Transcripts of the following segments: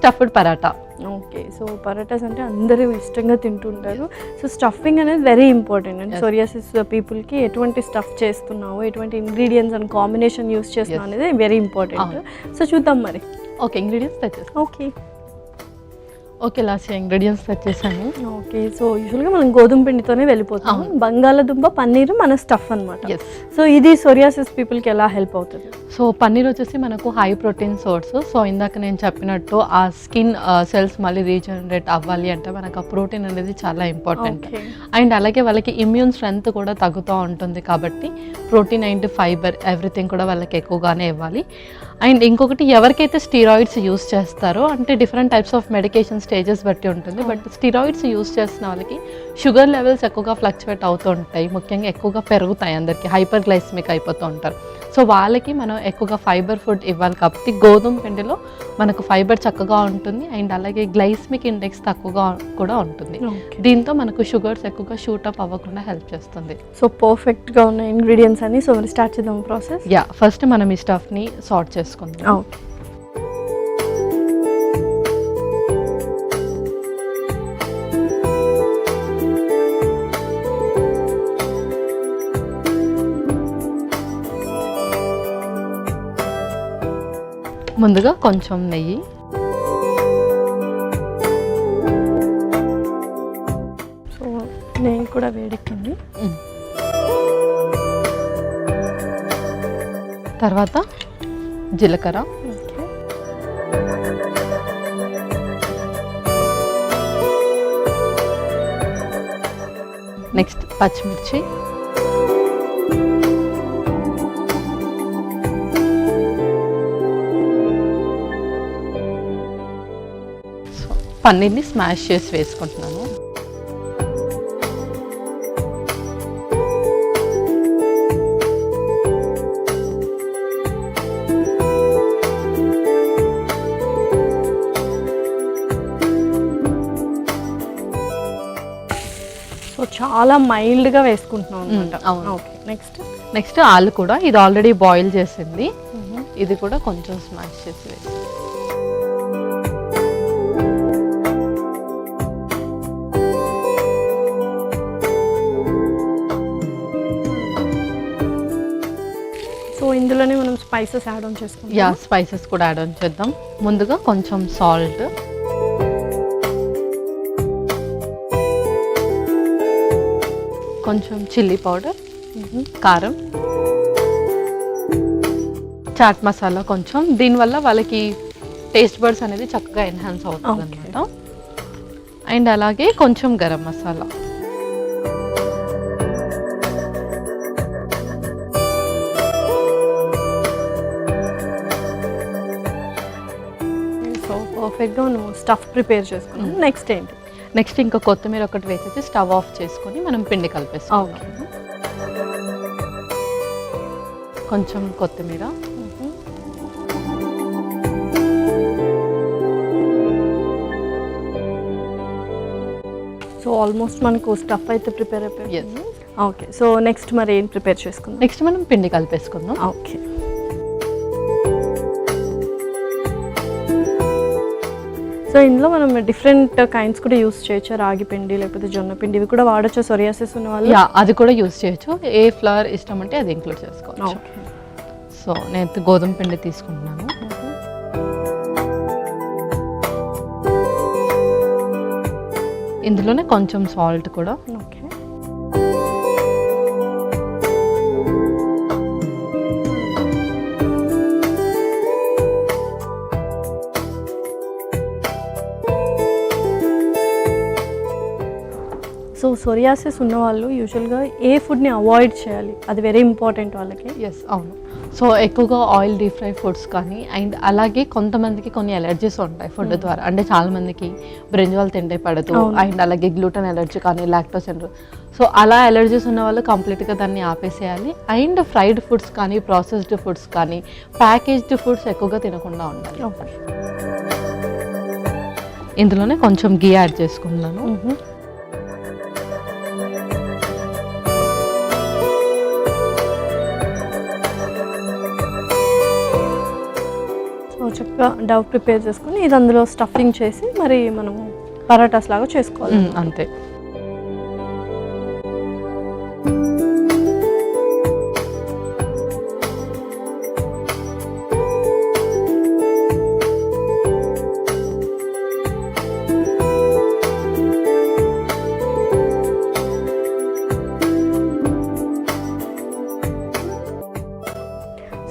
Stuffed paratha. Okay, so parathas అంటే అందరూ ఇష్టంగా తింటుంటారు. సో స్టఫింగ్ అనేది వెరీ ఇంపార్టెంట్ అండ్ సోరియాసిస్ పీపుల్కి ఎటువంటి స్టఫ్ చేస్తున్నావు, ఎటువంటి ఇంగ్రీడియంట్స్ అండ్ కాంబినేషన్ యూస్ చేస్తున్నావు అనేది వెరీ ఇంపార్టెంట్. సో చూద్దాం మరి. ఓకే, ఇంగ్రీడియంట్స్ తెచ్చేస్తాం. ఓకే ఓకే, లాస్ట్ ఇంగ్రీడియంట్స్ తెచ్చేసాను. ఓకే, సో యూజువల్గా మనం గోధుమ పిండితోనే వెళ్ళిపోతాం. బంగాళదుంప పన్నీర్ మన స్టఫ్ అనమాట. సో ఇది సోరియాసిస్ పీపుల్కి ఎలా హెల్ప్ అవుతుంది? సో పన్నీర్ వచ్చేసి మనకు హై ప్రోటీన్ సోర్స్. సో ఇందాక నేను చెప్పినట్టు ఆ స్కిన్ సెల్స్ మళ్ళీ రీజనరేట్ అవ్వాలి అంటే మనకు ఆ ప్రోటీన్ అనేది చాలా ఇంపార్టెంట్. అండ్ అలాగే వాళ్ళకి ఇమ్యూన్ స్ట్రెంగ్త్ కూడా తగ్గుతూ ఉంటుంది కాబట్టి ప్రోటీన్ అండ్ ఫైబర్ ఎవ్రీథింగ్ కూడా వాళ్ళకి ఎక్కువగానే ఇవ్వాలి. అండ్ ఇంకొకటి, ఎవరికైతే స్టీరాయిడ్స్ యూస్ చేస్తారో అంటే different types of medication stages బట్టి ఉంటుంది. బట్ స్టీరాయిడ్స్ యూస్ చేసిన వాళ్ళకి షుగర్ లెవెల్స్ ఎక్కువగా ఫ్లక్చువేట్ అవుతూ ఉంటాయి, ముఖ్యంగా ఎక్కువగా పెరుగుతాయి, అందరికీ హైపర్ గ్లైసమిక్ అయిపోతూ ఉంటారు. సో వాళ్ళకి మనం ఎక్కువగా ఫైబర్ ఫుడ్ ఇవ్వాలి కాబట్టి గోధుమ పిండిలో మనకు ఫైబర్ చక్కగా ఉంటుంది అండ్ అలాగే గ్లైసమిక్ ఇండెక్స్ తక్కువగా కూడా ఉంటుంది. దీంతో మనకు షుగర్స్ ఎక్కువగా షూటప్ అవ్వకుండా హెల్ప్ చేస్తుంది. సో పర్ఫెక్ట్గా ఉన్న ఇంగ్రీడియంట్స్ అన్ని. సో మరి స్టార్ట్ చేద్దాం ప్రాసెస్. ఫస్ట్ మనం ఈ స్టఫ్ని సార్ట్ చేసుకుందాం. ముందుగా కొంచెం నెయ్యి, సో నెయ్యి కూడా వేడెక్కింది. తర్వాత జీలకర్ర, నెక్స్ట్ పచ్చిమిర్చి, పన్నీర్ని స్మాష్ చేసి వేసుకుంటున్నాను. సో చాలా మైల్డ్గా వేసుకుంటున్నాం అనమాట. ఓకే, నెక్స్ట్ ఆలు కూడా, ఇది ఆల్రెడీ బాయిల్ చేసింది, ఇది కూడా కొంచెం స్మాష్ చేసి వేసి. సో ఇందులోనే మనం స్పైసెస్ యాడ్ ఆన్ చేసుకుంటాం. స్పైసెస్ కూడా యాడ్ ఆన్ చేద్దాం. ముందుగా కొంచెం సాల్ట్, కొంచెం చిల్లీ పౌడర్, కారం, చాట్ మసాలా కొంచెం. దీనివల్ల వాళ్ళకి టేస్ట్ బర్డ్స్ అనేది చక్కగా ఎన్హాన్స్ అవుతుంది అన్నమాట. అండ్ అలాగే కొంచెం గరం మసాలా. సో పర్ఫెక్ట్గా నువ్వు స్టఫ్ ప్రిపేర్ చేసుకున్నాం. నెక్స్ట్ ఏంటి? నెక్స్ట్ ఇంకా కొత్తిమీర ఒకటి వేసేసి స్టవ్ ఆఫ్ చేసుకొని మనం పిండి కలిపేస్తాం. కొంచెం కొత్తిమీర, సో ఆల్మోస్ట్ మనకు స్టఫ్ అయితే ప్రిపేర్ అయిపోయింది. ఓకే, సో నెక్స్ట్ మరి ఏం ప్రిపేర్ చేసుకుందాం? నెక్స్ట్ మనం పిండి కలిపేసుకుందాం. ఓకే, సో ఇందులో మనం డిఫరెంట్ కైండ్స్ కూడా యూస్ చేయొచ్చు. రాగి పిండి లేకపోతే జొన్న పిండి, ఇవి కూడా వాడచ్చు సోరియాసిస్ ఉన్న వాళ్ళు. అది కూడా యూస్ చేయొచ్చు. ఏ ఫ్లవర్ ఇష్టం అంటే అది ఇంక్లూడ్ చేసుకోవచ్చు. సో నేను గోధుమ పిండి తీసుకుంటున్నాను. ఇందులోనే కొంచెం సాల్ట్ కూడా. ఓకే, సో సోరియాసిస్ ఉన్నవాళ్ళు యూజువల్గా ఏ ఫుడ్ని అవాయిడ్ చేయాలి? అది వెరీ ఇంపార్టెంట్ వాళ్ళకి. అవును. సో ఎక్కువగా ఆయిల్ డీప్ ఫ్రై ఫుడ్స్ కానీ, అండ్ అలాగే కొంతమందికి కొన్ని ఎలర్జీస్ ఉంటాయి ఫుడ్ ద్వారా. అంటే చాలామందికి బ్రింజాల్ తింటే పడదు, అండ్ అలాగే గ్లూటెన్ ఎలర్జీ కానీ, లాక్టోస్ ఎలర్జీ. సో అలా ఎలర్జీస్ ఉన్న వాళ్ళు కంప్లీట్గా దాన్ని ఆపేసేయాలి. అండ్ ఫ్రైడ్ ఫుడ్స్ కానీ, ప్రాసెస్డ్ ఫుడ్స్ కానీ, ప్యాకేజ్డ్ ఫుడ్స్ ఎక్కువగా తినకుండా ఉండాలి. ఇందులోనే కొంచెం గీ యాడ్ చేసుకున్నాను. డవ్ ప్రిపేర్ చేసుకుని ఇది అందులో స్టఫింగ్ చేసి మరి మనము పరాటాస్ లాగా చేసుకోవాలి. అంతే.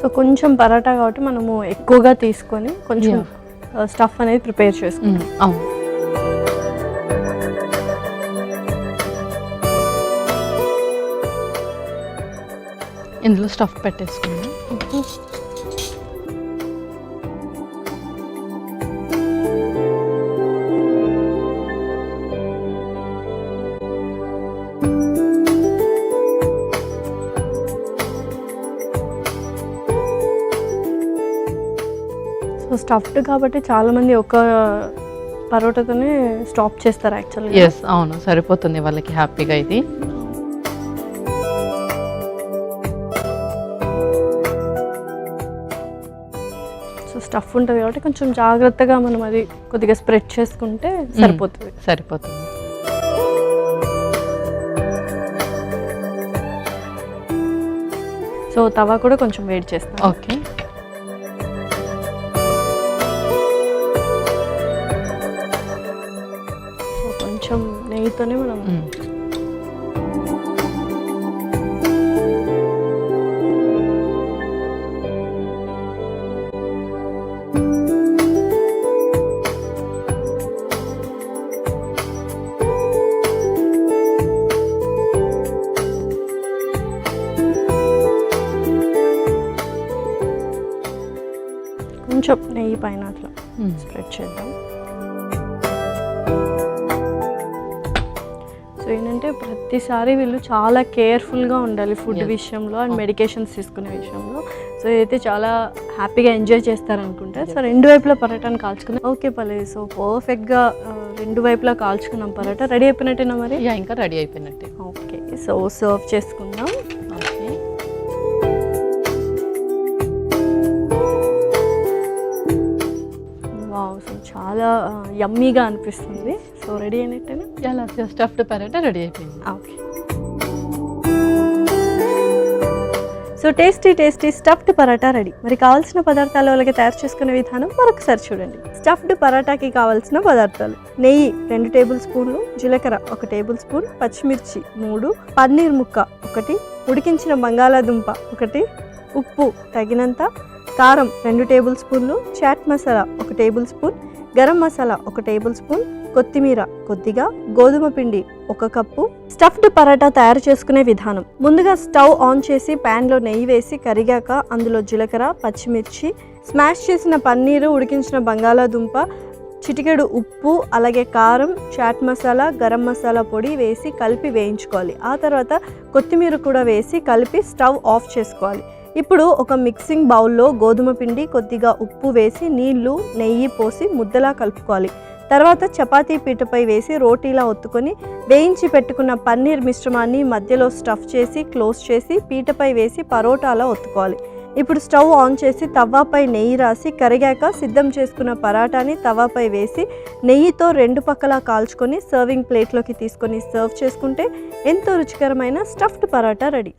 సో కొంచెం పరాటా కాబట్టి మనము ఎక్కువగా తీసుకొని కొంచెం స్టఫ్ అనేది ప్రిపేర్ చేసుకుంటాం. అవును. ఇందులో స్టఫ్ పెట్టేసుకుందాం. సో స్టఫ్డ్ కాబట్టి చాలామంది ఒక పరోటాతోనే స్టాప్ చేస్తారు యాక్చువల్గా. ఎస్, అవును, సరిపోతుంది వాళ్ళకి హ్యాపీగా ఇది. సో స్టఫ్ ఉంటుంది కాబట్టి కొంచెం జాగ్రత్తగా మనం అది కొద్దిగా స్ప్రెడ్ చేసుకుంటే సరిపోతుంది. సరిపోతుంది. సో తవా కూడా కొంచెం వేడి చేస్తాం. ఓకే. సో కొంచెం నెయ్యితోనే మనం కొంచెం నెయ్యి పైన అట్లా స్ప్రెడ్ చేద్దాం. సో ఏంటంటే ప్రతిసారి వీళ్ళు చాలా కేర్ఫుల్గా ఉండాలి ఫుడ్ విషయంలో అండ్ మెడికేషన్స్ తీసుకునే విషయంలో. సో ఇదైతే చాలా హ్యాపీగా ఎంజాయ్ చేస్తారనుకుంటా. సో రెండు వైపులా పరోటాని కాల్చుకున్నాం. ఓకే పల్లవి, సో పర్ఫెక్ట్గా రెండు వైపులా కాల్చుకున్నాం. పరోటా రెడీ అయిపోయినట్టేనా మరి? ఇంకా రెడీ అయిపోయినట్టే. ఓకే, సో సర్వ్ చేసుకుందాం. ఓకే. సో చాలా యమ్మీగా అనిపిస్తుంది. సో రెడీ అయినట్టేనా? ఇలా స్టఫ్డ్ పరోటా రెడీ అయిపోయింది. Okay. So tasty stuffed paratha ready. మరి కావాల్సిన పదార్థాలు అలాగే తయారు చేసుకునే విధానం మరొకసారి చూడండి. స్టఫ్డ్ పరాటాకి కావాల్సిన పదార్థాలు: నెయ్యి 2 టేబుల్ స్పూన్లు, జీలకర్ర 1 టేబుల్ స్పూన్, పచ్చిమిర్చి 3, పన్నీర్ ముక్క 1, ఉడికించిన బంగాళాదుంప 1, ఉప్పు తగినంత, కారం 2 టేబుల్ స్పూన్లు, chaat masala 1 tablespoon, garam masala 1 tablespoon, కొత్తిమీర కొద్దిగా, గోధుమ పిండి 1 కప్పు. స్టఫ్డ్ పరాటా తయారు చేసుకునే విధానం: ముందుగా స్టవ్ ఆన్ చేసి ప్యాన్లో నెయ్యి వేసి కరిగాక అందులో జీలకర్ర, పచ్చిమిర్చి, స్మాష్ చేసిన పన్నీరు, ఉడికించిన బంగాళాదుంప, చిటికెడు ఉప్పు, అలాగే కారం, చాట్ మసాలా, గరం మసాలా పొడి వేసి కలిపి వేయించుకోవాలి. ఆ తర్వాత కొత్తిమీర కూడా వేసి కలిపి స్టవ్ ఆఫ్ చేసుకోవాలి. ఇప్పుడు ఒక మిక్సింగ్ బౌల్లో గోధుమ పిండి, కొద్దిగా ఉప్పు వేసి నీళ్లు, నెయ్యి పోసి ముద్దలా కలుపుకోవాలి. తర్వాత చపాతీ పీటపై వేసి రోటీలా ఒత్తుకొని వేయించి పెట్టుకున్న పన్నీర్ మిశ్రమాన్ని మధ్యలో స్టఫ్ చేసి క్లోజ్ చేసి పీటపై వేసి పరోటాలా ఒత్తుకోవాలి. ఇప్పుడు స్టవ్ ఆన్ చేసి తవ్వాపై నెయ్యి రాసి కరిగాక సిద్ధం చేసుకున్న పరాటాని తవాపై వేసి నెయ్యితో 2 పక్కలా కాల్చుకొని సర్వింగ్ ప్లేట్లోకి తీసుకొని సర్వ్ చేసుకుంటే ఎంతో రుచికరమైన స్టఫ్డ్ పరాటా రెడీ.